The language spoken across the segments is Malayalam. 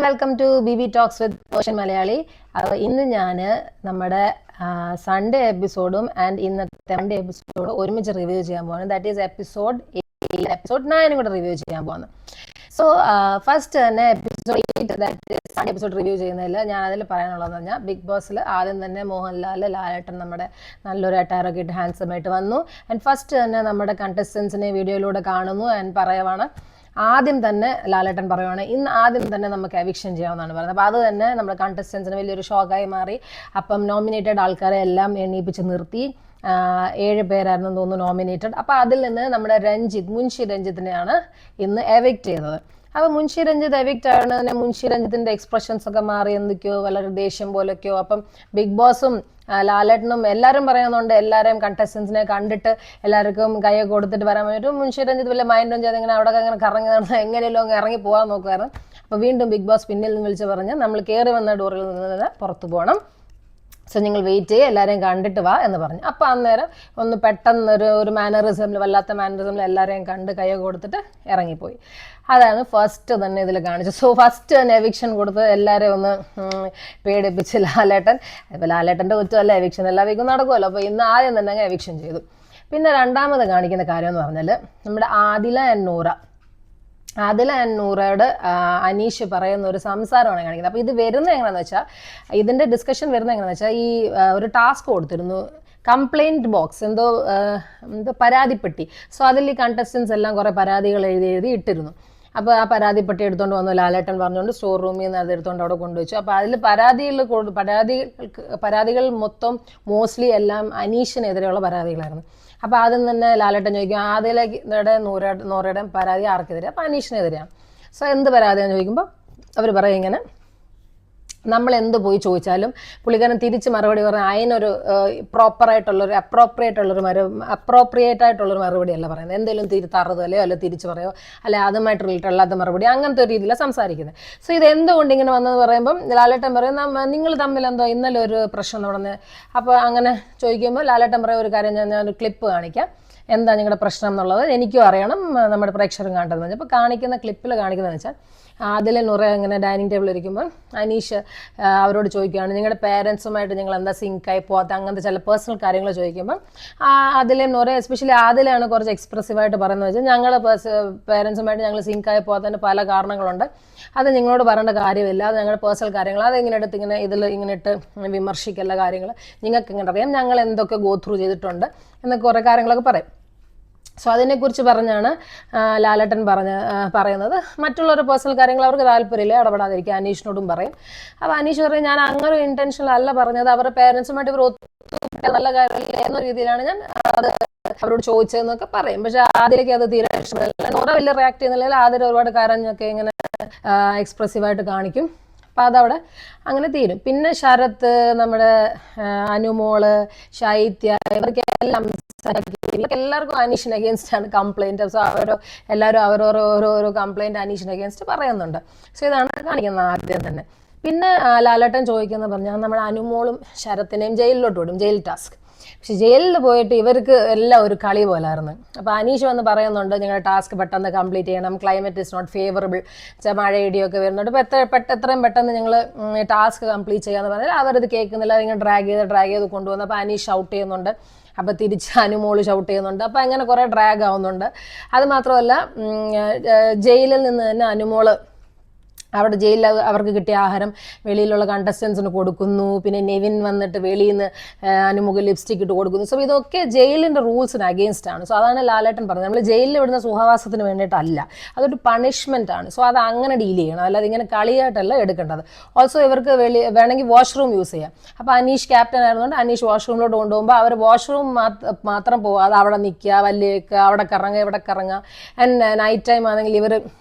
and welcome to BB Talks with Ocean Malayali. ഇന്ന് ഞാൻ നമ്മുടെ സൺഡേ എപ്പിസോഡും ആൻഡ് ഇന്നത്തെ മൺഡേ എപ്പിസോഡും ഒരുമിച്ച് റിവ്യൂ ചെയ്യാൻ പോകുന്നത്. ദാറ്റ് ഈസ് എപ്പിസോഡ് 9 കൂടെ റിവ്യൂ ചെയ്യാൻ പോകുന്നത്. സോ ഫസ്റ്റ് തന്നെ എപ്പിസോഡ് 8 സൺഡേ എപ്പിസോഡ് റിവ്യൂ ചെയ്യുന്നതിൽ ഞാൻ അതിൽ പറയാനുള്ളതെന്ന് പറഞ്ഞാൽ, ബിഗ് ബോസിൽ ആദ്യം തന്നെ മോഹൻലാൽ ലാലേട്ടൻ നമ്മുടെ നല്ലൊരു അറ്റയറൊക്കെ ഇട്ട് ഹാൻസം ആയിട്ട് വന്നു. ആൻഡ് ഫസ്റ്റ് തന്നെ നമ്മുടെ കണ്ടസ്റ്റൻസിനെ വീഡിയോയിലൂടെ കാണുന്നു ആൻഡ് പറയുവാണ്, ആദ്യം തന്നെ ലാലേട്ടൻ പറയുവാണ് ഇന്ന് ആദ്യം തന്നെ നമുക്ക് എവിക്ഷൻ ചെയ്യാമെന്നാണ് പറയുന്നത്. അപ്പോൾ അത് തന്നെ നമ്മുടെ കണ്ടസ്റ്റൻസിന് വലിയൊരു ഷോക്കായി മാറി. അപ്പം നോമിനേറ്റഡ് ആൾക്കാരെ എല്ലാം എണ്ണീപ്പിച്ച് നിർത്തി. 7 പേരായിരുന്നു തോന്നുന്നു നോമിനേറ്റഡ്. അപ്പോൾ അതിൽ നിന്ന് നമ്മുടെ മുൻഷി രഞ്ജിത്തിനെയാണ് ഇന്ന് എവിക്റ്റ് ചെയ്തത്. അപ്പോൾ മുൻഷി രഞ്ജിത്ത് എവിക്റ്റ് ആണ്. തന്നെ മുൻഷി രഞ്ജിത്തിന്റെ എക്സ്പ്രഷൻസ് ഒക്കെ മാറി, എന്തൊക്കെയോ വളരെ ദേഷ്യം പോലൊക്കെയോ. അപ്പം ബിഗ് ബോസും ലാലേട്ടനും എല്ലാവരും പറയുന്നുണ്ട്, എല്ലാവരെയും കണ്ടസ്റ്റൻസിനെ കണ്ടിട്ട് എല്ലാവർക്കും കൈയൊക്കെ കൊടുത്തിട്ട് വരാൻ വേണ്ടിയിട്ട് മുൻഷി രഞ്ജിത്ത് വലിയ മൈൻഡും ചെയ്ത് ഇങ്ങനെ അവിടെ അങ്ങനെ കറങ്ങി നടന്ന് എങ്ങനെയല്ലോ അങ്ങ് ഇറങ്ങി പോകാൻ നോക്കുമായിരുന്നു. അപ്പോൾ വീണ്ടും ബിഗ് ബോസ് പിന്നിൽ നിന്ന് വിളിച്ച് പറഞ്ഞ്, നമ്മൾ കയറി വന്ന ഡോറിൽ നിന്ന് പുറത്തു പോകണം, സോ നിങ്ങൾ വെയിറ്റ് ചെയ്യുക, എല്ലാവരെയും കണ്ടിട്ട് വാ എന്ന് പറഞ്ഞു. അപ്പോൾ അന്നേരം ഒന്ന് പെട്ടെന്ന് ഒരു മാനറിസമിൽ, വല്ലാത്ത മാനറിസമിൽ എല്ലാവരെയും കണ്ട് കൈയൊക്കെ കൊടുത്തിട്ട് ഇറങ്ങിപ്പോയി. അതാണ് ഫസ്റ്റ് തന്നെ ഇതിൽ കാണിച്ചത്. സോ ഫസ്റ്റ് തന്നെ എവിക്ഷൻ കൊടുത്ത് എല്ലാവരെയും ഒന്ന് പേടിപ്പിച്ച് ലാലേട്ടൻ. ഇപ്പോൾ ലാലേട്ടൻ്റെ കുറ്റമല്ല, എവിക്ഷൻ എല്ലാ വീക്കും നടക്കുമല്ലോ. അപ്പോൾ ഇന്ന് ആദ്യം തന്നെ അങ്ങ് എവിക്ഷൻ ചെയ്തു. പിന്നെ രണ്ടാമത് കാണിക്കുന്ന കാര്യം എന്ന് പറഞ്ഞാൽ, നമ്മുടെ ആദില ആൻഡ് നൂറയോട് അനീഷ് പറയുന്ന ഒരു സംസാരമാണ് കാണിക്കുന്നത്. അപ്പോൾ ഇത് വരുന്നത് എങ്ങനെയാണെന്ന് വെച്ചാൽ, ഇതിൻ്റെ ഡിസ്കഷൻ വരുന്നത് എങ്ങനെയാണെന്ന് വെച്ചാൽ, ഈ ഒരു ടാസ്ക് കൊടുത്തിരുന്നു, കംപ്ലൈൻറ്റ് ബോക്സ്, എന്തോ പരാതിപ്പെട്ടി. സോ അതിൽ ഈ കണ്ടസ്റ്റൻസ് എല്ലാം കുറേ പരാതികൾ എഴുതി ഇട്ടിരുന്നു. അപ്പോൾ ആ പരാതിപ്പെട്ടി എടുത്തുകൊണ്ട് വന്നു. ലാലേട്ടൻ പറഞ്ഞുകൊണ്ട് സ്റ്റോർ റൂമിൽ നിന്ന് അത് എടുത്തുകൊണ്ട് അവിടെ കൊണ്ടുവച്ചു. അപ്പോൾ അതിൽ പരാതികൾ മൊത്തം മോസ്റ്റ്ലി എല്ലാം അനീഷിനെതിരെയുള്ള പരാതികളായിരുന്നു. അപ്പോൾ ആദ്യം തന്നെ ലാലേട്ടൻ ചോദിക്കും, ആദിലയുടെ നൂറയുടെയും പരാതി ആർക്കെതിരെ? അപ്പോൾ അനീഷിനെതിരെയാണ്. സോ എന്ത് പരാതിയാണെന്ന് ചോദിക്കുമ്പോൾ അവർ പറയും ഇങ്ങനെ, നമ്മൾ എന്ത് പോയി ചോദിച്ചാലും പുള്ളിക്കാരൻ തിരിച്ച് മറുപടി പറഞ്ഞാൽ അതിനൊരു അപ്രോപ്രിയേറ്റ് ആയിട്ടുള്ളൊരു മറുപടിയല്ല പറയുന്നത്. എന്തെങ്കിലും തറുതലയോ അല്ല തിരിച്ച് പറയോ അല്ലെ അതുമായിട്ട് റിലേറ്റഡ് അല്ലാത്ത മറുപടി, അങ്ങനത്തെ ഒരു രീതിയിലാണ് സംസാരിക്കുന്നത്. സോ ഇത് എന്തുകൊണ്ട് ഇങ്ങനെ വന്നെന്ന് പറയുമ്പം ലാലേട്ടൻ പറയും, നിങ്ങൾ തമ്മിൽ എന്തോ ഇന്നലെ ഒരു പ്രശ്നം നടന്നത്. അപ്പോൾ അങ്ങനെ ചോദിക്കുമ്പോൾ ലാലേട്ടൻ പറയും, ഒരു കാര്യം ഞാനൊരു ക്ലിപ്പ് കാണിക്കാം, എന്താ നിങ്ങളുടെ പ്രശ്നം എന്നുള്ളത് എനിക്കും അറിയണം, നമ്മുടെ പ്രേക്ഷകരും കാണേണ്ടതെന്ന് വെച്ചാൽ. അപ്പോൾ കാണിക്കുന്ന ക്ലിപ്പിൽ കാണിക്കുന്നതെന്ന് വെച്ചാൽ, അതിൽ നൂറ ഇങ്ങനെ ഡൈനിങ് ടേബിളിൽ ഇരിക്കുമ്പോൾ അനീഷ് അവരോട് ചോദിക്കുകയാണ്, നിങ്ങളുടെ പേരൻസുമായിട്ട് നിങ്ങൾ എന്താ സിങ്കായി പോകാത്ത, അങ്ങനത്തെ ചില പേഴ്സണൽ കാര്യങ്ങൾ ചോദിക്കുമ്പോൾ അതിലെ നൂറ, എസ്പെഷ്യലി അതിലാണ് കുറച്ച് എക്സ്പ്രസീവായിട്ട് പറയുന്നത് വെച്ചാൽ, ഞങ്ങൾ പേരൻസുമായിട്ട് ഞങ്ങൾ സിങ്കായി പോകാത്തതിന് പല കാരണങ്ങളുണ്ട്, അത് നിങ്ങളോട് പറയേണ്ട കാര്യമില്ല, അത് ഞങ്ങളുടെ പേഴ്സണൽ കാര്യങ്ങൾ, അതിങ്ങനെ എടുത്ത് ഇങ്ങനെ ഇട്ട് വിമർശിക്കല്ല കാര്യങ്ങൾ, നിങ്ങൾക്ക് ഇങ്ങനെ അറിയാം ഞങ്ങൾ എന്തൊക്കെ ഗോ ത്രൂ ചെയ്തിട്ടുണ്ട് എന്നൊക്കെ കുറേ കാര്യങ്ങളൊക്കെ പറയും. സോ അതിനെക്കുറിച്ച് പറഞ്ഞാണ് ലാലേട്ടൻ പറയുന്നത്. മറ്റുള്ളവരുടെ പേഴ്സണൽ കാര്യങ്ങൾ അവർക്ക് താല്പര്യമില്ല, ഇടപെടാതിരിക്കുക, അനീഷിനോടും പറയും. അപ്പോൾ അനീഷ് പറയും, ഞാൻ അങ്ങനെ ഒരു ഇൻറ്റൻഷനല്ല പറഞ്ഞത്, അവരുടെ പേരൻസുമായിട്ട് ഇവർ നല്ല കാര്യമില്ല എന്ന രീതിയിലാണ് ഞാൻ അത് അവരോട് ചോദിച്ചതെന്നൊക്കെ പറയും. പക്ഷെ ആദ്യമൊക്കെ അത് തീരെ ഇഷ്ടമല്ല, നൂറ വലിയ റിയാക്ട് ചെയ്യുന്നില്ല, ആദ്യം ഒരുപാട് കരഞ്ഞൊക്കെ ഇങ്ങനെ എക്സ്പ്രസീവായിട്ട് കാണിക്കും. അപ്പോൾ അതവിടെ അങ്ങനെ തീരും. പിന്നെ ശരത്ത്, നമ്മുടെ അനുമോള്, ശൈത്യ, ഇവർക്കെല്ലാം എല്ലാവർക്കും അനീഷിന് അഗേൻസ്റ്റ് ആണ് കംപ്ലൈൻറ്റ്. സോ എല്ലാവരും ഓരോരോ കംപ്ലൈൻറ്റ് അനീഷിന് അഗേൻസ്റ്റ് പറയുന്നുണ്ട്. സോ ഇതാണ് കാണിക്കുന്നത് ആദ്യം തന്നെ. പിന്നെ ലാലേട്ടൻ ചോദിക്കുന്ന പറഞ്ഞാൽ, നമ്മുടെ അനുമോളും ശരത്തിനെയും ജയിലിലോട്ട് വിടും, ജയിൽ ടാസ്ക്. പക്ഷെ ജയിലിൽ പോയിട്ട് ഇവർക്ക് എല്ലാം ഒരു കളി പോലായിരുന്നു. അപ്പോൾ അനീഷ് വന്ന് പറയുന്നുണ്ട്, നിങ്ങളുടെ ടാസ്ക് പെട്ടെന്ന് കംപ്ലീറ്റ് ചെയ്യണം, ക്ലൈമറ്റ് ഇസ് നോട്ട് ഫേവറബിൾ, മഴ ഇടിയൊക്കെ വരുന്നുണ്ട്, അപ്പോൾ എത്രയും പെട്ടെന്ന് നിങ്ങൾ ടാസ്ക് കംപ്ലീറ്റ് ചെയ്യാന്ന് പറഞ്ഞാൽ അവരത് കേൾക്കുന്നില്ല, നിങ്ങൾ ഡ്രാഗ് ചെയ്ത് കൊണ്ടുവന്നു. അപ്പോൾ അനീഷ് ഷൗട്ട് ചെയ്യുന്നുണ്ട്, അപ്പോൾ തിരിച്ച് അനുമോള് ഷൗട്ട് ചെയ്യുന്നുണ്ട്. അപ്പോൾ അങ്ങനെ കുറേ ഡ്രാഗ് ആവുന്നുണ്ട്. അത് മാത്രമല്ല, ജയിലിൽ നിന്ന് തന്നെ അനുമോള് അവിടെ ജയിലിൽ അവർക്ക് കിട്ടിയ ആഹാരം വെളിയിലുള്ള കണ്ടസ്റ്റൻസിന് കൊടുക്കുന്നു. പിന്നെ നെവിൻ വന്നിട്ട് വെളിയിൽ നിന്ന് അനുമുഖ ലിപ്സ്റ്റിക് ഇട്ട് കൊടുക്കുന്നു. സോ ഇതൊക്കെ ജയിലിൻ്റെ റൂൾസിന് അഗെയിൻസ്റ്റ് ആണ്. സോ അതാണ് ലാലേട്ടൻ പറഞ്ഞത്, നമ്മൾ ജയിലിൽ വിടുന്ന സുഖവാസത്തിന് വേണ്ടിയിട്ടല്ല, അതൊരു പണിഷ്മെൻ്റ് ആണ്. സോ അത് അങ്ങനെ ഡീൽ ചെയ്യണം, അല്ലാതെ ഇങ്ങനെ കളിയായിട്ടല്ല എടുക്കേണ്ടത്. ഓൾസോ ഇവർക്ക് വേണമെങ്കിൽ വാഷ്റൂം യൂസ് ചെയ്യാം. അപ്പോൾ അനീഷ് ക്യാപ്റ്റൻ ആയിരുന്നുകൊണ്ട് അനീഷ് വാഷ്റൂമിലോട്ട് കൊണ്ടുപോകുമ്പോൾ അവർ വാഷ്റൂം മാത്രം പോകാതെ അവിടെ നിൽക്കുക, വല്ലിക്കുക, അവിടെ കറങ്ങുക, ഇവിടെ കറങ്ങുക. ആൻഡ് നൈറ്റ് ടൈം ആണെങ്കിൽ ഇവർ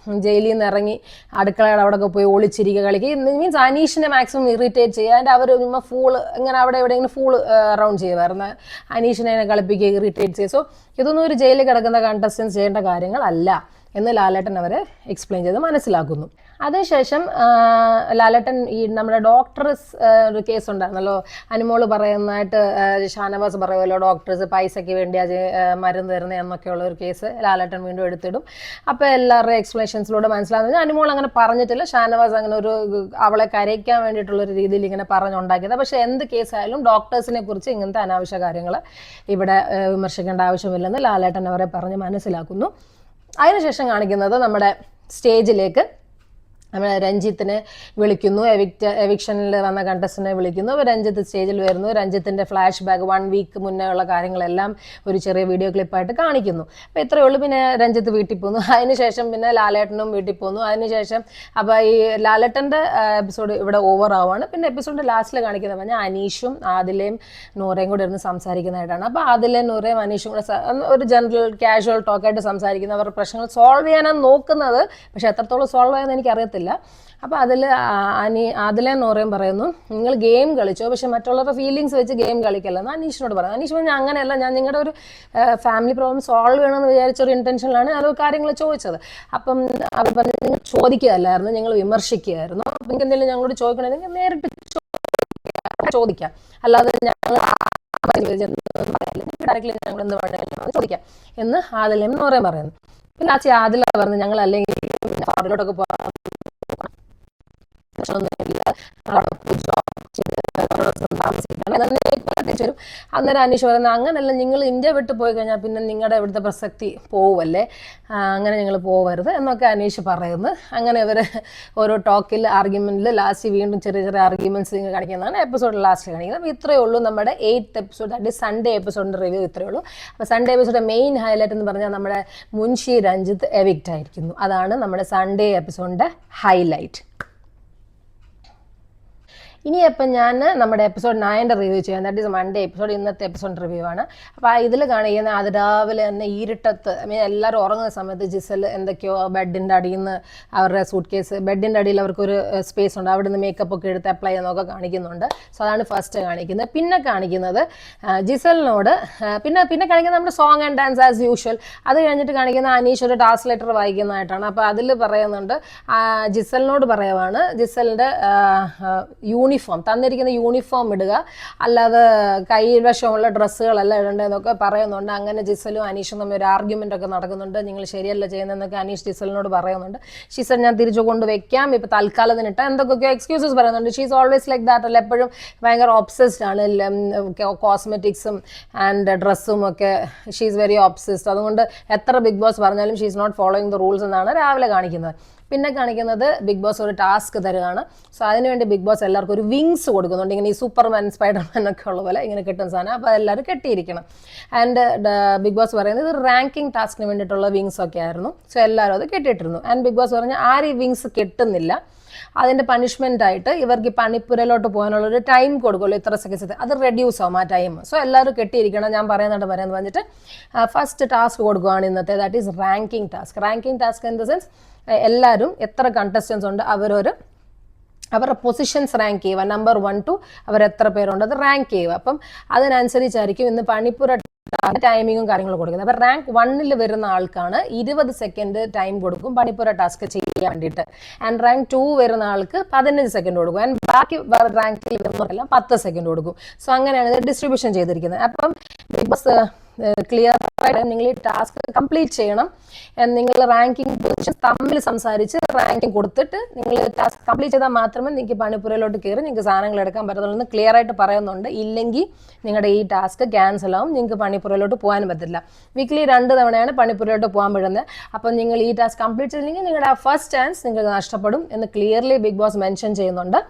ജയിലിൽ നിന്ന് ഇറങ്ങി അടുക്കളയുടെ അവിടെ പോയി ഒളിച്ചിരിക്കുക, കളിക്കുക. മീൻസ് അനീഷിനെ മാക്സിമം ഇറിറ്റേറ്റ് ചെയ്യുക. അതിൻ്റെ അവർ ഫൂള് ഇങ്ങനെ അവിടെ എവിടെയെങ്കിലും ഫൂള് അറൗണ്ട് ചെയ്യുമായിരുന്നു, അനീഷിനെ കളിപ്പിക്കുക, ഇറിറ്റേറ്റ് ചെയ്യുക. സോ ഇതൊന്നും ഒരു ജയിലിൽ കിടക്കുന്ന കണ്ടസ്റ്റൻസ് ചെയ്യേണ്ട കാര്യങ്ങളല്ല. എന്ന് ലാലേട്ടൻ അവരെ എക്സ്പ്ലെയിൻ ചെയ്ത് മനസ്സിലാക്കുന്നു. അതിനുശേഷം ലാലേട്ടൻ ഈ നമ്മുടെ ഡോക്ടേഴ്സ് ഒരു കേസ് ഉണ്ടായിരുന്നല്ലോ, അനുമോള് പറയുന്നതായിട്ട് ഷാനവാസ് പറയുമല്ലോ ഡോക്ടേഴ്സ് പൈസയ്ക്ക് വേണ്ടി അത് മരുന്ന് തരുന്നത് എന്നൊക്കെയുള്ള ഒരു കേസ് ലാലേട്ടൻ വീണ്ടും എടുത്തിടും. അപ്പോൾ എല്ലാവരുടെയും എക്സ്പ്ലനേഷൻസിലൂടെ മനസ്സിലാകുന്നത് അനുമോൾ അങ്ങനെ പറഞ്ഞിട്ടില്ല, ഷാനവാസ് അങ്ങനെ ഒരു അവളെ കരയിക്കാൻ വേണ്ടിയിട്ടുള്ളൊരു രീതിയിൽ ഇങ്ങനെ പറഞ്ഞുണ്ടാക്കിയത്. പക്ഷേ എന്ത് കേസായാലും ഡോക്ടേഴ്സിനെ കുറിച്ച് ഇങ്ങനത്തെ അനാവശ്യ കാര്യങ്ങൾ ഇവിടെ വിമർശിക്കേണ്ട ആവശ്യമില്ലെന്ന് ലാലേട്ടൻ അവരെ പറഞ്ഞ് മനസ്സിലാക്കുന്നു. അതിനുശേഷം കാണിക്കുന്നത് നമ്മുടെ സ്റ്റേജിലേക്ക് നമ്മൾ രഞ്ജിത്തിനെ വിളിക്കുന്നു, എവിക്ഷനിൽ വന്ന കണ്ടസ്റ്റന്റിനെ വിളിക്കുന്നു. രഞ്ജിത്ത് സ്റ്റേജിൽ വരുന്നു. രഞ്ജിത്തിന്റെ ഫ്ലാഷ് ബാക്ക് 1 വീക്ക് മുന്നേ ഉള്ള കാര്യങ്ങളെല്ലാം ഒരു ചെറിയ വീഡിയോ ക്ലിപ്പായിട്ട് കാണിക്കുന്നു. അപ്പോൾ ഇത്രയേ ഉള്ളൂ. പിന്നെ രഞ്ജിത്ത് വീട്ടിൽ പോകുന്നു. അതിനുശേഷം പിന്നെ ലാലേട്ടനും വീട്ടിൽ പോകുന്നു. അതിനുശേഷം അപ്പോൾ ഈ ലാലേട്ടൻ്റെ എപ്പിസോഡ് ഇവിടെ ഓവർ ആവുകയാണ്. പിന്നെ എപ്പിസോഡിൻ്റെ ലാസ്റ്റിൽ കാണിക്കുന്നത് പറഞ്ഞാൽ അനീഷും ആദിലയും നൂറയും കൂടെ ഇരുന്ന് സംസാരിക്കുന്നതായിട്ടാണ്. അപ്പോൾ ആദിലയും നൂറയും അനീഷും കൂടെ ഒരു ജനറൽ കാഷ്വൽ ടോക്കായിട്ട് സംസാരിക്കുന്ന അവരുടെ പ്രശ്നങ്ങൾ സോൾവ് ചെയ്യാനാണ് നോക്കുന്നത്. പക്ഷെ എത്രത്തോളം സോൾവ് ആയെന്ന് എനിക്കറിയത്തില്ല. അപ്പോൾ അതിലെ നോറയും പറയുന്നു, നിങ്ങൾ ഗെയിം കളിച്ചോ, പക്ഷെ മറ്റുള്ളവരുടെ ഫീലിങ്സ് വെച്ച് ഗെയിം കളിക്കല്ലെന്ന് അനീഷിനോട് പറയുന്നത്. അനീഷ് പറഞ്ഞാൽ അങ്ങനെയല്ല, ഞാൻ നിങ്ങളുടെ ഒരു ഫാമിലി പ്രോബ്ലം സോൾവ് ചെയ്യണമെന്ന് വിചാരിച്ചൊരു ഇൻറ്റൻഷനിലാണ് അത് കാര്യങ്ങൾ ചോദിച്ചത്. അപ്പം അവർ പറഞ്ഞു, നിങ്ങൾ ചോദിക്കുകയല്ലായിരുന്നു, നിങ്ങൾ വിമർശിക്കുകയായിരുന്നു. അപ്പം നിങ്ങൾക്ക് എന്തെങ്കിലും ഞങ്ങളോട് ചോദിക്കണമെങ്കിൽ നേരിട്ട് ചോദിക്കാം, അല്ലാതെ ഞങ്ങൾ ഡയറക്റ്റ്ലി ഞങ്ങൾ എന്ത് വേണമെങ്കിലും ചോദിക്കാം എന്ന് ആദിലയും നോറയും പറയുന്നു. പിന്നെ ആദില പറഞ്ഞു, ഞങ്ങൾ അല്ലെങ്കിൽ ഫോറിലോട്ടൊക്കെ പോകാം, അന്നേരം അനീഷ് പറയുന്നത്, അങ്ങനെയല്ല, നിങ്ങൾ ഇന്ത്യ വിട്ട് പോയി കഴിഞ്ഞാൽ പിന്നെ നിങ്ങളുടെ ഇവിടുത്തെ പ്രസക്തി പോവല്ലേ, അങ്ങനെ നിങ്ങൾ പോവരുത് എന്നൊക്കെ അനീഷ് പറയുന്നു. അങ്ങനെ ഇവർ ഓരോ ടോക്കിൽ ആർഗ്യുമെന്റിൽ ലാസ്റ്റ് വീണ്ടും ചെറിയ ചെറിയ ആർഗ്യുമെന്റ്സ് കാണിക്കുന്നതാണ് എപ്പിസോഡിൽ ലാസ്റ്റ് കാണിക്കുന്നത്. അപ്പോൾ ഇത്രയേ ഉള്ളൂ നമ്മുടെ 8th എപ്പിസോഡ്, അതായത് സൺഡേ എപ്പിസോഡിന്റെ റിവ്യൂ ഇത്രയേ ഉള്ളൂ. അപ്പോൾ സൺഡേ എപ്പിസോഡിന്റെ മെയിൻ ഹൈലൈറ്റ് എന്ന് പറഞ്ഞാൽ നമ്മുടെ മുൻഷി രഞ്ജിത്ത് എവിക്റ്റ് ആയിരിക്കുന്നു. അതാണ് നമ്മുടെ സൺഡേ എപ്പിസോഡിന്റെ ഹൈലൈറ്റ്. ഇനിയപ്പം ഞാൻ നമ്മുടെ എപ്പിസോഡ് 9 റിവ്യൂ ചെയ്യാം. ദാറ്റ് ഈസ് മൺഡേ എപ്പിസോഡ്, ഇന്നത്തെ എപ്പിസോഡ് റിവ്യൂ ആണ്. അപ്പോൾ ഇതിൽ കാണിക്കുന്ന അത് രാവിലെ തന്നെ ഇരുട്ടത്ത്, എല്ലാവരും ഉറങ്ങുന്ന സമയത്ത് ജിസൽ എന്തൊക്കെയോ ബെഡിൻ്റെ അടിയിൽ നിന്ന് അവരുടെ സൂട്ട് കേസ്, ബെഡിൻ്റെ അടിയിൽ അവർക്കൊരു സ്പേസ് ഉണ്ട്, അവിടെ നിന്ന് മേക്കപ്പ് ഒക്കെ എടുത്ത് അപ്ലൈ ചെയ്യുന്നതൊക്കെ കാണിക്കുന്നുണ്ട്. സോ അതാണ് ഫസ്റ്റ് കാണിക്കുന്നത്. പിന്നെ കാണിക്കുന്നത് ജിസലിനോട് പിന്നെ കാണിക്കുന്നത് നമ്മുടെ song and dance as usual. അത് കഴിഞ്ഞിട്ട് കാണിക്കുന്ന അനീഷ് ഒരു ടാസ്ക് ലെറ്റർ വായിക്കുന്നതായിട്ടാണ്. അപ്പോൾ അതിൽ പറയുന്നുണ്ട്, ജിസലിനോട് പറയുവാണ് ജിസലിൻ്റെ യൂണിഫോം, തന്നിരിക്കുന്ന യൂണിഫോം ഇടുക, അല്ലാതെ കൈവശമുള്ള ഡ്രസ്സുകളല്ല ഇടേണ്ടതെന്നൊക്കെ പറയുന്നുണ്ട്. അങ്ങനെ ജിസലും അനീഷും തമ്മിൽ ഒരു ആർഗ്യുമെൻ്റ് ഒക്കെ നടക്കുന്നുണ്ട്. നിങ്ങൾ ശരിയല്ല ചെയ്യുന്നതെന്നൊക്കെ അനീഷ് ജിസലിനോട് പറയുന്നുണ്ട്. ജിസൽ ഞാൻ തിരിച്ചു കൊണ്ടുവയ്ക്കാം, ഇപ്പോൾ തൽക്കാലത്തിനിട്ട് എന്തൊക്കെയോ എക്സ്ക്യൂസസ് പറയുന്നുണ്ട്. ഷീസ് ഓൾവേസ് ലൈക്ക് ദാറ്റ് അല്ല, എപ്പോഴും ഭയങ്കര ഒബ്സസ്ഡ് ആണ് കോസ്മെറ്റിക്സും ആൻഡ് ഡ്രസ്സും ഒക്കെ. She's very obsessed. അതുകൊണ്ട് എത്ര ബിഗ് ബോസ് പറഞ്ഞാലും she's not following the rules എന്നാണ് രാവിലെ കാണിക്കുന്നത്. പിന്നെ കാണിക്കുന്നത് ബിഗ് ബോസ് ഒരു ടാസ്ക് തരുകയാണ്. സോ അതിനുവേണ്ടി ബിഗ് ബോസ് എല്ലാവർക്കും ഒരു വിങ്സ് കൊടുക്കുന്നുണ്ട്. ഇങ്ങനെ ഈ സൂപ്പർമാൻ സ്പൈഡർമാൻ ഒക്കെ ഉള്ള പോലെ ഇങ്ങനെ കിട്ടുന്ന സാധനം. അപ്പോൾ എല്ലാവരും കെട്ടിയിരിക്കണം. ആൻഡ് ബിഗ് ബോസ് പറയുന്നത് ഇത് റാങ്കിങ് ടാസ്കിന് വേണ്ടിയിട്ടുള്ള വിങ്സ് ഒക്കെ ആയിരുന്നു. സോ എല്ലാവരും അത് കെട്ടിയിട്ടിരുന്നു. ആൻഡ് ബിഗ് ബോസ് പറഞ്ഞാൽ ആരും ഈ വിങ്സ് കെട്ടുന്നില്ല, അതിൻ്റെ പണിഷ്മെൻ്റ് ആയിട്ട് ഇവർക്ക് ഈ പണിപ്പുരയിലോട്ട് പോകാനുള്ള ഒരു ടൈം കൊടുക്കുമല്ലോ, ഇത്ര സെക്കൻഡ്സ്, അത് റെഡ്യൂസ് ആവും ആ ടൈം. സോ എല്ലാവരും കെട്ടിയിരിക്കണം, ഞാൻ പറയുന്നുണ്ട് പറയാമെന്ന് പറഞ്ഞിട്ട് ഫസ്റ്റ് ടാസ്ക് കൊടുക്കുകയാണ് ഇന്നത്തെ. That is ranking task. Ranking task in the sense എല്ലാവരും എത്ര കണ്ടസ്റ്റൻസ് ഉണ്ട് അവരുടെ പൊസിഷൻസ് റാങ്ക് ചെയ്യുക, നമ്പർ 1 to അവരെത്ര പേരുണ്ട് അത് റാങ്ക് ചെയ്യുക. അപ്പം അതിനനുസരിച്ചായിരിക്കും ഇന്ന് പണിപ്പുര ടൈമിങ്ങും കാര്യങ്ങളും കൊടുക്കുന്നത്. അപ്പോൾ റാങ്ക് 1 വരുന്ന ആൾക്കാണ് 20 സെക്കൻഡ് ടൈം കൊടുക്കും പണിപ്പുര ടാസ്ക് ചെയ്യാൻ വേണ്ടിയിട്ട്. ആൻഡ് റാങ്ക് 2 വരുന്ന ആൾക്ക് 15 സെക്കൻഡ് കൊടുക്കും. ആൻഡ് ബാക്കി റാങ്കിൽ വരുന്നവരെല്ലാം 10 സെക്കൻഡ് കൊടുക്കും. സോ അങ്ങനെയാണ് ഇത് ഡിസ്ട്രിബ്യൂഷൻ ചെയ്തിരിക്കുന്നത്. അപ്പം ബിഗ് ബോസ് ക്ലിയർ ആയിട്ട് നിങ്ങൾ ഈ ടാസ്ക് കംപ്ലീറ്റ് ചെയ്യണം. നിങ്ങൾ റാങ്കിങ് പൊസിഷൻ തമ്മിൽ സംസാരിച്ച് റാങ്കിങ് കൊടുത്തിട്ട് നിങ്ങൾ ടാസ്ക് കംപ്ലീറ്റ് ചെയ്താൽ മാത്രമേ നിങ്ങൾക്ക് പണിപ്പുരയിലോട്ട് കയറി നിങ്ങൾക്ക് സാധനങ്ങൾ എടുക്കാൻ പറ്റത്തുള്ളൂ എന്ന് ക്ലിയർ ആയിട്ട് പറയുന്നുണ്ട്. ഇല്ലെങ്കിൽ നിങ്ങളുടെ ഈ ടാസ്ക് ക്യാൻസൽ ആവും, നിങ്ങൾക്ക് പണിപ്പുരയിലോട്ട് പോകാനും പറ്റില്ല. വീക്ക്ലി 2 തവണയാണ് പണിപ്പുരയിലോട്ട് പോകാൻ വിടുന്നത്. അപ്പം നിങ്ങൾ ഈ ടാസ്ക് കംപ്ലീറ്റ് ചെയ്തില്ലെങ്കിൽ നിങ്ങളുടെ ആ ഫസ്റ്റ് ചാൻസ് നിങ്ങൾക്ക് നഷ്ടപ്പെടും എന്ന് ക്ലിയർലി ബിഗ് ബോസ് മെൻഷൻ ചെയ്യുന്നുണ്ട്.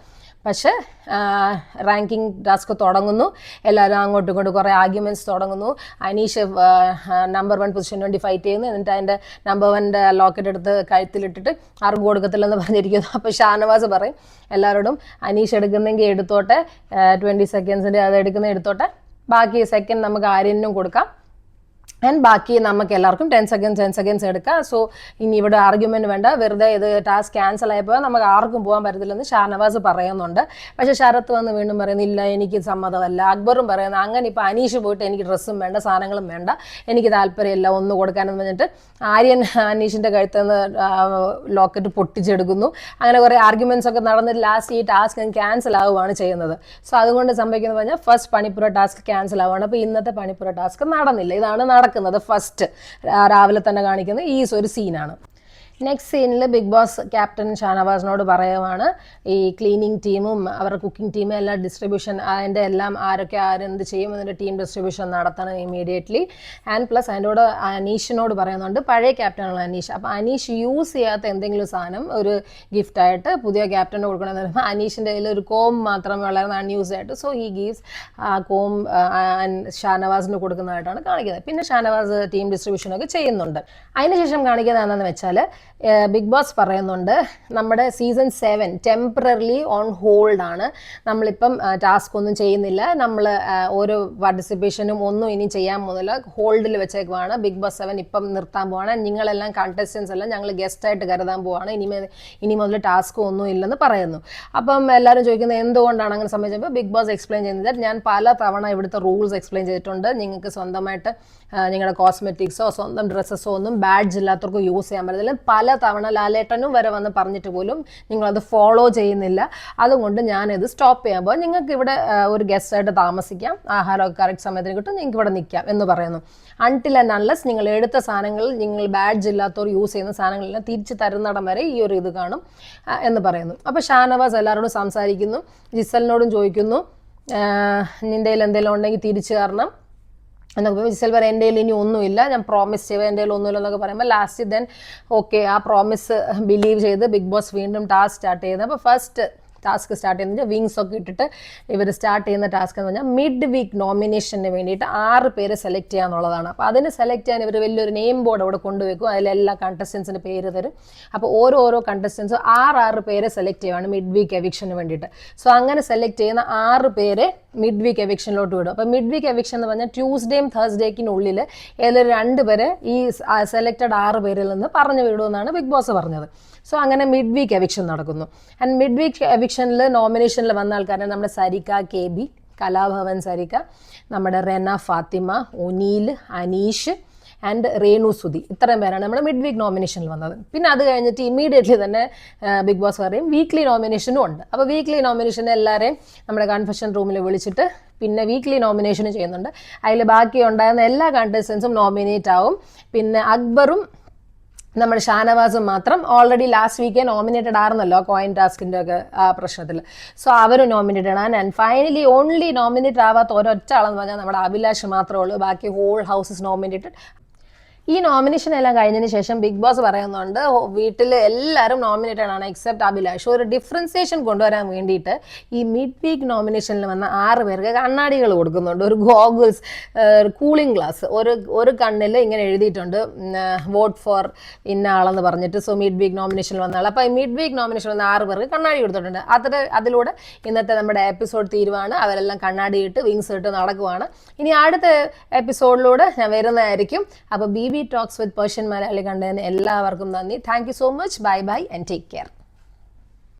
പക്ഷേ റാങ്കിങ് ടാസ്ക് തുടങ്ങുന്നു, എല്ലാവരും അങ്ങോട്ടും ഇങ്ങോട്ടും കുറേ ആർഗ്യുമെൻറ്റ്സ് തുടങ്ങുന്നു. അനീഷ് നമ്പർ 1 പൊസിഷന് വേണ്ടി ഫൈറ്റ് ചെയ്യുന്നു. എന്നിട്ട് അതിൻ്റെ നമ്പർ 1 ലോക്കറ്റ് എടുത്ത് കഴുത്തിലിട്ടിട്ട് ആർക്കും കൊടുക്കത്തില്ലെന്ന് പറഞ്ഞിരിക്കുന്നു. അപ്പോൾ ഷാനവാസ് പറയും എല്ലാവരോടും, അനീഷ് എടുക്കുന്നെങ്കിൽ എടുത്തോട്ടെ, 20 സെക്കൻഡ്സിൻ്റെ അത് എടുക്കുന്ന എടുത്തോട്ടെ, ബാക്കി സെക്കൻഡ് നമുക്ക് ആര്യനും കൊടുക്കാം ആൻഡ് ബാക്കി നമുക്ക് എല്ലാവർക്കും 10 സെക്കൻഡ്സ് എടുക്കാം. സോ ഇനി ഇവിടെ ആർഗ്യുമെന്റ് വേണ്ട, വെറുതെ ഇത് ടാസ്ക് ക്യാൻസൽ ആയപ്പോൾ നമുക്ക് ആർക്കും പോകാൻ പറ്റത്തില്ലെന്ന് ഷാനവാസ് പറയുന്നുണ്ട്. പക്ഷേ ശരത്ത് വന്ന് വീണ്ടും പറയുന്നില്ല, എനിക്ക് സമ്മതമല്ല. അക്ബറും പറയുന്നത് അങ്ങനെ ഇപ്പോൾ അനീഷ് പോയിട്ട് എനിക്ക് ഡ്രസ്സും വേണ്ട, സാധനങ്ങളും വേണ്ട, എനിക്ക് താല്പര്യമില്ല ഒന്ന് കൊടുക്കാനെന്ന് പറഞ്ഞിട്ട് ആര്യൻ അനീഷിൻ്റെ കഴുത്തിൽ നിന്ന് ലോക്കറ്റ് പൊട്ടിച്ചെടുക്കുന്നു. അങ്ങനെ കുറേ ആർഗ്യുമെന്റ്സ് ഒക്കെ നടന്നിട്ട് ലാസ്റ്റ് ഈ ടാസ്ക് ക്യാൻസൽ ആവുകയാണ് ചെയ്യുന്നത്. സോ അതുകൊണ്ട് സംഭവിക്കുന്നത് പറഞ്ഞാൽ ഫസ്റ്റ് പണിപ്പുര ടാസ്ക് ക്യാൻസൽ ആവുകയാണ്. അപ്പോൾ ഇന്നത്തെ പണിപ്പുര ടാസ്ക് നടന്നില്ല. ഇതാണ് നടക്കുന്നത്. ഫസ്റ്റ് രാവിലെ തന്നെ കാണിക്കുന്നത് ഈ ഒരു സീനാണ്. നെക്സ്റ്റ് സീനിൽ ബിഗ് ബോസ് ക്യാപ്റ്റൻ ഷാനവാസിനോട് പറയുവാണ് ഈ ക്ലീനിങ് ടീമും അവരുടെ കുക്കിംഗ് ടീമും എല്ലാം ഡിസ്ട്രിബ്യൂഷൻ അതിൻ്റെ എല്ലാം ആരൊക്കെ ആരെന്ത് ചെയ്യും എന്നതിൻ്റെ ടീം ഡിസ്ട്രിബ്യൂഷൻ നടത്തണം ഇമീഡിയറ്റ്ലി. ആൻഡ് പ്ലസ് അതിൻ്റെ കൂടെ അനീഷിനോട് പറയുന്നുണ്ട്, പഴയ ക്യാപ്റ്റനുള്ള അനീഷ്. അപ്പോൾ അനീഷ് യൂസ് ചെയ്യാത്ത എന്തെങ്കിലും സാധനം ഒരു ഗിഫ്റ്റായിട്ട് പുതിയ ക്യാപ്റ്റന് കൊടുക്കണമെന്ന് പറയുമ്പോൾ അനീഷിൻ്റെ കയ്യിൽ ഒരു കോം മാത്രമേ ഉള്ളായിരുന്നു അൺയൂസ് ആയിട്ട്. സോ ഹി ഗീവ്സ് കോം ഷാനവാസിന് കൊടുക്കുന്നതായിട്ടാണ് കാണിക്കുന്നത്. പിന്നെ ഷാനവാസ് ടീം ഡിസ്ട്രിബ്യൂഷനൊക്കെ ചെയ്യുന്നുണ്ട്. അതിനുശേഷം കാണിക്കുന്നത് എന്താണെന്ന് വെച്ചാൽ ബിഗ് ബോസ് പറയുന്നുണ്ട് നമ്മുടെ സീസൺ 7 ടെമ്പററിലി ഓൺ ഹോൾഡ് ആണ്. നമ്മളിപ്പം ടാസ്ക് ഒന്നും ചെയ്യുന്നില്ല, നമ്മൾ ഓരോ പാർട്ടിസിപ്പേഷനും ഒന്നും ഇനി ചെയ്യാൻ പോകുന്നില്ല, ഹോൾഡിൽ വെച്ചേക്കുവാണ്. ബിഗ് ബോസ് 7 ഇപ്പം നിർത്താൻ പോവാണ്. നിങ്ങളെല്ലാം കണ്ടസ്റ്റൻസ് എല്ലാം ഞങ്ങൾ ഗസ്റ്റായിട്ട് കരുതാൻ പോവാണ്. ഇനി മുതൽ ടാസ്ക് ഒന്നും ഇല്ലെന്ന് പറയുന്നു. അപ്പം എല്ലാവരും ചോദിക്കുന്നത് എന്തുകൊണ്ടാണ് അങ്ങനെ സംഭവിച്ചപ്പോൾ ബിഗ് ബോസ് എക്സ്പ്ലെയിൻ ചെയ്യുന്നത്, ഞാൻ പല തവണ ഇവിടുത്തെ റൂൾസ് എക്സ്പ്ലെയിൻ ചെയ്തിട്ടുണ്ട്. നിങ്ങൾക്ക് സ്വന്തമായിട്ട് നിങ്ങളുടെ കോസ്മെറ്റിക്സോ സ്വന്തം ഡ്രസ്സസോ ഒന്നും ബാഡ്ജ് ഇല്ലാത്തവർക്ക് യൂസ് ചെയ്യാൻ പറ്റത്തില്ല. പല തവണ ലാലേട്ടനും വരെ വന്ന് പറഞ്ഞിട്ട് പോലും നിങ്ങളത് ഫോളോ ചെയ്യുന്നില്ല. അതുകൊണ്ട് ഞാനിത് സ്റ്റോപ്പ് ചെയ്യാൻ പോകും. നിങ്ങൾക്ക് ഇവിടെ ഒരു ഗസ്റ്റായിട്ട് താമസിക്കാം, ആഹാരമൊക്കെ കറക്റ്റ് സമയത്തിന് കിട്ടും, നിങ്ങൾക്ക് ഇവിടെ നിൽക്കാം എന്ന് പറയുന്നു. അൺടിൽ ആൻഡ് അൺലെസ് നിങ്ങൾ എടുത്ത സാധനങ്ങൾ നിങ്ങൾ ബാഡ്ജ് ഇല്ലാത്തവർ യൂസ് ചെയ്യുന്ന സാധനങ്ങളെല്ലാം തിരിച്ച് തരുന്നിടം വരെ ഈ ഒരു ഇത് കാണും എന്ന് പറയുന്നു. അപ്പോൾ ഷാനവാസ് എല്ലാവരോടും സംസാരിക്കുന്നു, ജിസലിനോടും ചോദിക്കുന്നു നിൻ്റെ കയ്യിൽ എന്തെങ്കിലും ഉണ്ടെങ്കിൽ തിരിച്ചു തരണം എന്നൊക്കെ. ജിസൽ പറയാം എൻ്റെ കയ്യിൽ ഇനി ഒന്നുമില്ല, ഞാൻ പ്രോമിസ് ചെയ്യുക എൻ്റെ കയ്യിൽ ഒന്നുമില്ല എന്നൊക്കെ പറയുമ്പോൾ ലാസ്റ്റ് ദെൻ ഓക്കെ ആ പ്രോമിസ് ബിലീവ് ചെയ്ത് ബിഗ് ബോസ് വീണ്ടും ടാസ്ക് സ്റ്റാർട്ട് ചെയ്യുന്നത്. അപ്പോൾ ഫസ്റ്റ് ടാസ്ക് സ്റ്റാർട്ട് ചെയ്യുന്നത് വിങ്സ് ഒക്കെ ഇട്ടിട്ട് ഇവർ സ്റ്റാർട്ട് ചെയ്യുന്ന ടാസ്ക് എന്ന് പറഞ്ഞാൽ മിഡ് വീക്ക് നോമിനേഷന് വേണ്ടിയിട്ട് 6 പേരെ സെലക്ട് ചെയ്യുക എന്നുള്ളതാണ്. അപ്പോൾ അതിന് സെലക്ട് ചെയ്യാൻ ഇവർ വലിയൊരു നെയിം ബോർഡ് അവിടെ കൊണ്ടുവെക്കും, അതിലെല്ലാ കണ്ടസ്റ്റൻസിൻ്റെ പേര് തരും. അപ്പോൾ ഓരോ കണ്ടസ്റ്റൻസും 6 പേരെ സെലക്ട് ചെയ്യുകയാണ് മിഡ് വീക്ക് എവിക്ഷന് വേണ്ടിയിട്ട്. സോ അങ്ങനെ സെലക്ട് ചെയ്യുന്ന 6 പേരെ മിഡ് വീക്ക് എവിക്ഷനിലോട്ട് വിടും. അപ്പോൾ മിഡ് വീക്ക് എവിക്ഷൻ എന്ന് പറഞ്ഞാൽ ട്യൂസ്ഡേയും തേഴ്സ്ഡേക്കിനുള്ളിൽ ഏതൊരു 2 പേരെ ഈ സെലക്റ്റഡ് 6 പേരിൽ നിന്ന് പറഞ്ഞു വിടുമെന്നാണ് ബിഗ് ബോസ് പറഞ്ഞത്. സോ അങ്ങനെ മിഡ് വീക്ക് എവിക്ഷൻ നടക്കുന്നു. ആൻഡ് മിഡ് വീക്ക് എവിക്ഷനിൽ നോമിനേഷനിൽ വന്ന ആൾക്കാരെ നമ്മുടെ സരിക KB, കലാഭവൻ സരിക, നമ്മുടെ റെന ഫാത്തിമ, ഒനീൽ, അനീഷ് ആൻഡ് രേണു സുധി, ഇത്രയും പേരാണ് നമ്മുടെ മിഡ് വീക്ക് നോമിനേഷനിൽ വന്നത്. പിന്നെ അത് കഴിഞ്ഞിട്ട് ഇമ്മീഡിയറ്റ്ലി തന്നെ ബിഗ് ബോസ് പറയും വീക്ക്ലി നോമിനേഷനും ഉണ്ട്. അപ്പോൾ വീക്ക്ലി നോമിനേഷന് എല്ലാവരെയും നമ്മുടെ കൺഫെഷൻ റൂമിൽ വിളിച്ചിട്ട് പിന്നെ വീക്ക്ലി നോമിനേഷൻ ചെയ്യുന്നുണ്ട്. അതിൽ ബാക്കി ഉണ്ടായിരുന്ന എല്ലാ കണ്ടസ്റ്റൻസും നോമിനേറ്റ് ആവും. പിന്നെ അക്ബറും നമ്മുടെ ഷാനവാസും മാത്രം ഓൾറെഡി ലാസ്റ്റ് വീക്കേ നോമിനേറ്റഡ് ആയിരുന്നല്ലോ കോയിൻ ടാസ്കിൻ്റെ ഒക്കെ ആ പ്രശ്നത്തിൽ. സോ അവരും നോമിനേറ്റഡ് ആണ്. ആൻഡ് ഫൈനലി ഓൺലി നോമിനേറ്റ് ആവാത്ത ഒരൊറ്റ ആളെന്ന് പറഞ്ഞാൽ നമ്മുടെ അഭിലാഷ് മാത്രമേ ഉള്ളൂ. ബാക്കി ഹോൾ ഹൗസസ് നോമിനേറ്റഡ്. ഈ നോമിനേഷൻ എല്ലാം കഴിഞ്ഞതിന് ശേഷം ബിഗ് ബോസ് പറയുന്നുണ്ട് വീട്ടിൽ എല്ലാവരും നോമിനേറ്റഡ് ആണ് എക്സെപ്റ്റ് അഭിലാഷ്. ഒരു ഡിഫറൻസിയേഷൻ കൊണ്ടുവരാൻ വേണ്ടിയിട്ട് ഈ മിഡ് വീക്ക് നോമിനേഷനിൽ വന്ന 6 പേർക്ക് കണ്ണാടികൾ കൊടുക്കുന്നുണ്ട്, ഒരു ഗോഗിൾസ്, കൂളിംഗ് ഗ്ലാസ്, ഒരു കണ്ണിൽ ഇങ്ങനെ എഴുതിയിട്ടുണ്ട് വോട്ട് ഫോർ ഇന്ന ആളെന്ന് പറഞ്ഞിട്ട്. സോ മിഡ് വീക്ക് നോമിനേഷനിൽ വന്ന ആൾ. അപ്പോൾ ഈ മിഡ് വീക്ക് നോമിനേഷൻ വന്ന 6 പേർക്ക് കണ്ണാടി കൊടുത്തിട്ടുണ്ട്. അതിലൂടെ ഇന്നത്തെ നമ്മുടെ എപ്പിസോഡ് തീരുവാണ്. അവരെല്ലാം കണ്ണാടി ഇട്ട് വിങ്സ് ഇട്ട് നടക്കുവാണ്. ഇനി അടുത്ത എപ്പിസോഡിലൂടെ ഞാൻ വരുന്നതായിരിക്കും. അപ്പോൾ BB Talks with Persian Malayali കണ്ടതിന് എല്ലാവർക്കും നന്ദി. Thank you so much. Bye bye and take care.